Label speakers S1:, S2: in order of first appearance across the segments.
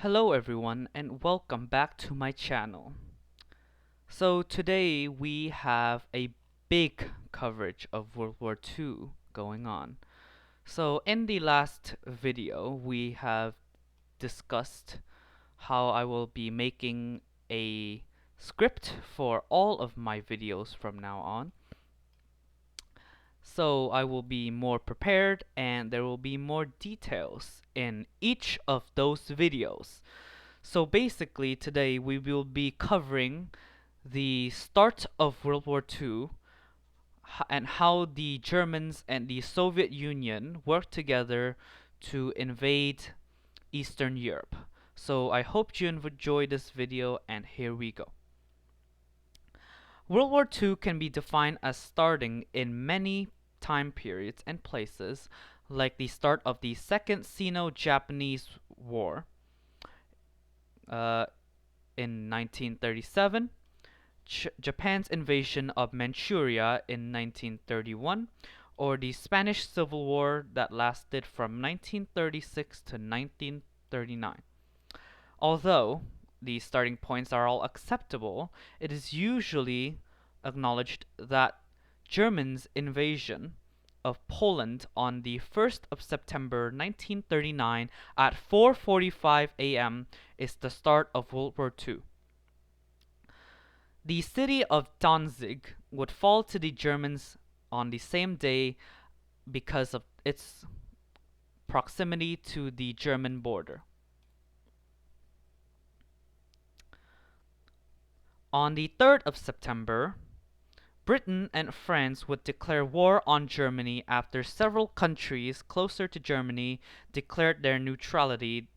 S1: Hello everyone and welcome back to my channel. So today we have a big coverage of World War II going on. So in the last video we have discussed how I will be making a script for all of my videos from now on. So I will be more prepared and there will be more details in each of those videos. So basically today we will be covering the start of World War II and how the Germans and the Soviet Union worked together to invade Eastern Europe. So I hope you enjoy this video and here we go. World War II can be defined as starting in many time periods and places, like the start of the Second Sino-Japanese War in 1937, Japan's invasion of Manchuria in 1931, or the Spanish Civil War that lasted from 1936 to 1939. Although these starting points are all acceptable, it is usually acknowledged that Germans' invasion of Poland on the 1st of September 1939 at 4:45 a.m. is the start of World War II. The city of Danzig would fall to the Germans on the same day because of its proximity to the German border. On the 3rd of September, Britain and France would declare war on Germany after several countries closer to Germany declared their neutrality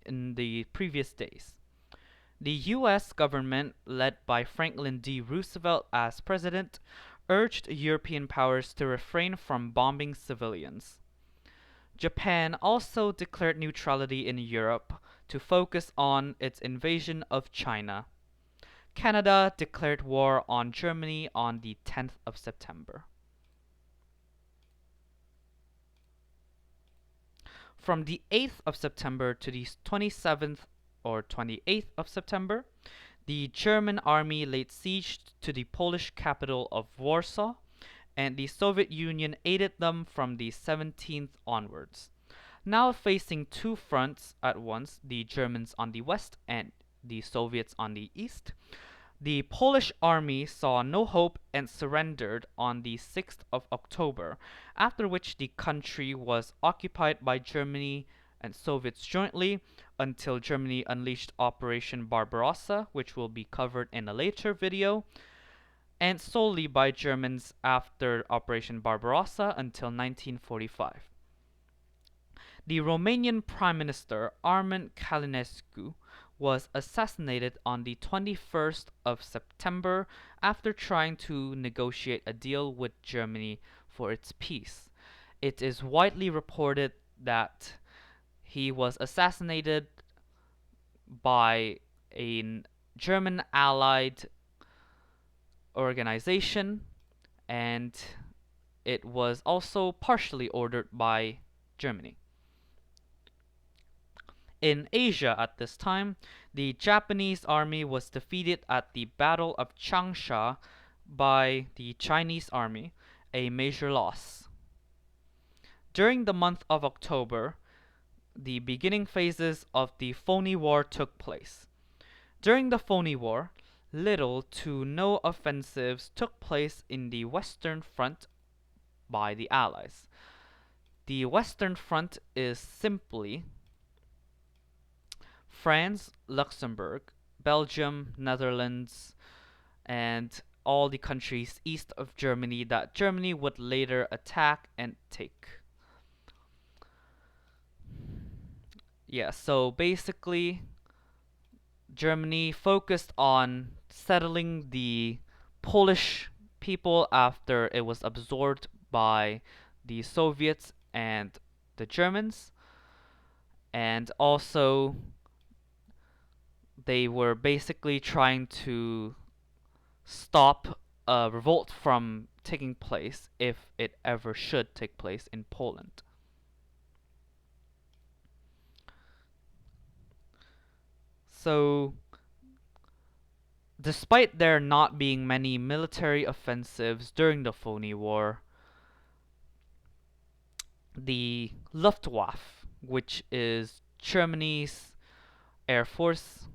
S1: in the previous days. The US government, led by Franklin D. Roosevelt as president, urged European powers to refrain from bombing civilians. Japan also declared neutrality in Europe to focus on its invasion of China. Canada declared war on Germany on the 10th of September. From the 8th of September to the 27th or 28th of September, the German army laid siege to the Polish capital of Warsaw, and the Soviet Union aided them from the 17th onwards. Now facing two fronts at once, the Germans on the west and the Soviets on the east, the Polish army saw no hope and surrendered on the 6th of October, after which the country was occupied by Germany and Soviets jointly until Germany unleashed Operation Barbarossa, which will be covered in a later video, and solely by Germans after Operation Barbarossa until 1945. The Romanian Prime Minister Armen Călinescu was assassinated on the 21st of September after trying to negotiate a deal with Germany for its peace. It is widely reported that he was assassinated by a German allied organization, and it was also partially ordered by Germany. In Asia at this time, the Japanese army was defeated at the Battle of Changsha by the Chinese army, a major loss. During the month of October, the beginning phases of the Phoney War took place. During the Phoney War, little to no offensives took place in the Western Front by the Allies. The Western Front is simply France, Luxembourg, Belgium, Netherlands, and all the countries east of Germany that Germany would later attack and take. Yeah, so basically, Germany focused on settling the Polish people after it was absorbed by the Soviets and the Germans, and also they were basically trying to stop a revolt from taking place if it ever should take place in Poland. So, despite there not being many military offensives during the Phoney War, the Luftwaffe, which is Germany's air force,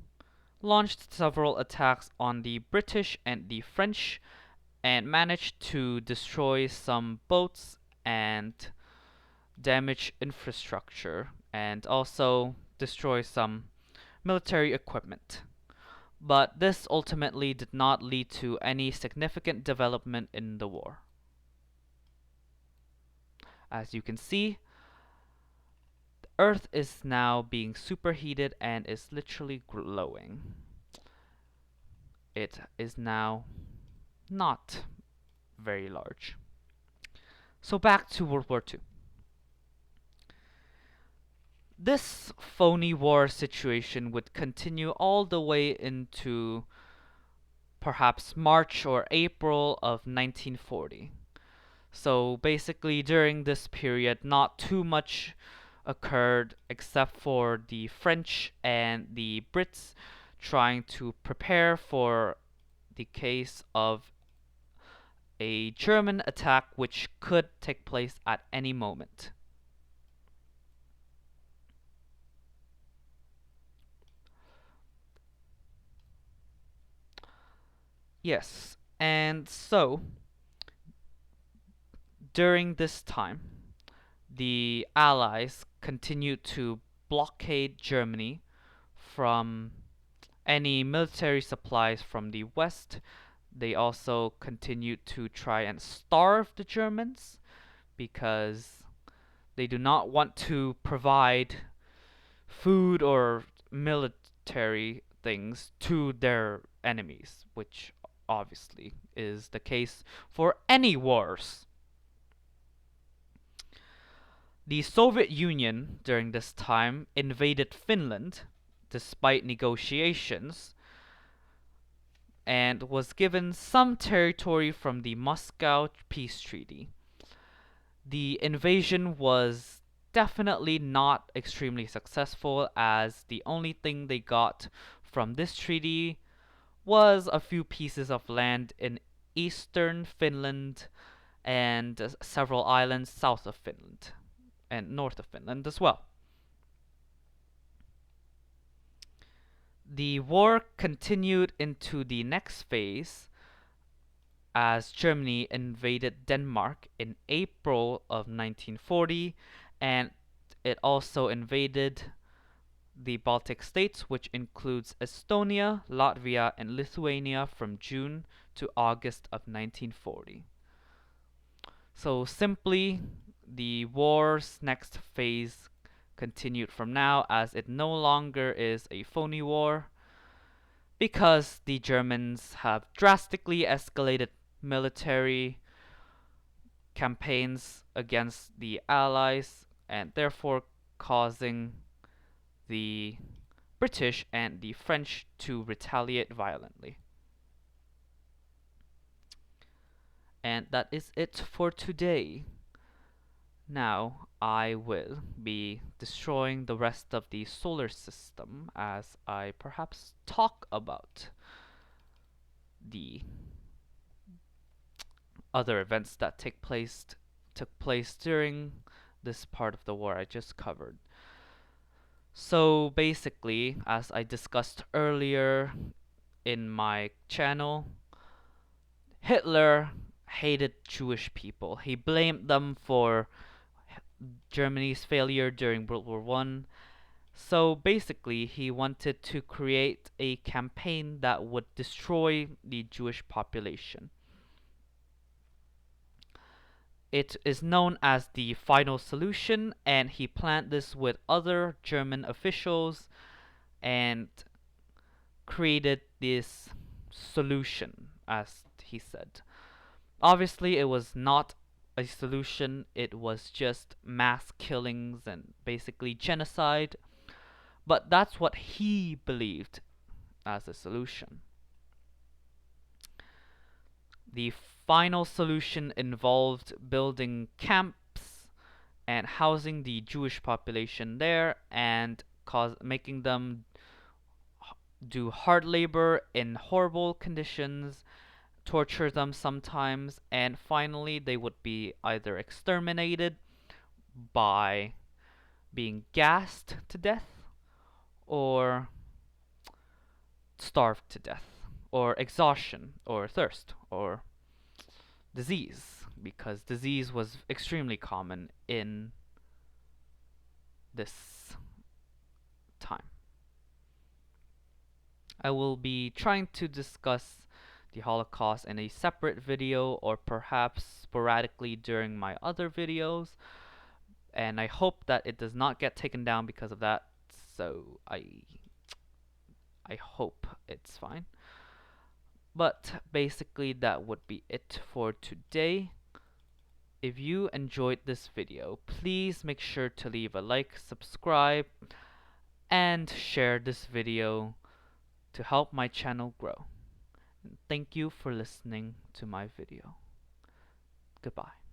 S1: launched several attacks on the British and the French and managed to destroy some boats and damage infrastructure and also destroy some military equipment. But this ultimately did not lead to any significant development in the war. As you can see, the Earth is now being superheated and is literally glowing. It is now not very large. So back to World War II. This phony war situation would continue all the way into perhaps March or April of 1940. So basically, during this period, not too much occurred except for the French and the Brits trying to prepare for the case of a German attack which could take place at any moment. Yes, and so during this time, the Allies continued to blockade Germany from any military supplies from the West. They also continued to try and starve the Germans because they do not want to provide food or military things to their enemies, which obviously is the case for any wars. The Soviet Union during this time invaded Finland despite negotiations and was given some territory from the Moscow Peace Treaty. The invasion was definitely not extremely successful, as the only thing they got from this treaty was a few pieces of land in eastern Finland and several islands south of Finland and north of Finland as well. The war continued into the next phase as Germany invaded Denmark in April of 1940, and it also invaded the Baltic states, which includes Estonia, Latvia, and Lithuania from June to August of 1940. So simply, the war's next phase continued from now, as it no longer is a phony war because the Germans have drastically escalated military campaigns against the Allies and therefore causing the British and the French to retaliate violently. And that is it for today. Now I will be destroying the rest of the solar system as I perhaps talk about the other events that took place during this part of the war I just covered. So basically, as I discussed earlier in my channel, Hitler hated Jewish people. He blamed them for Germany's failure during World War One. So basically, he wanted to create a campaign that would destroy the Jewish population. It is known as the final solution, and he planned this with other German officials and created this solution, as he said. Obviously, it was not a solution, it was just mass killings and basically genocide, but that's what he believed as a solution. The final solution involved building camps and housing the Jewish population there and making them do hard labor in horrible conditions, torture them sometimes, and finally they would be either exterminated by being gassed to death, or starved to death, or exhaustion, or thirst, or disease, because disease was extremely common in this time. I will be trying to discuss the Holocaust in a separate video, or perhaps sporadically during my other videos, and I hope that it does not get taken down because of that, so I hope it's fine. But basically that would be it for today. If you enjoyed this video, please make sure to leave a like, subscribe, and share this video to help my channel grow. Thank you for listening to my video. Goodbye.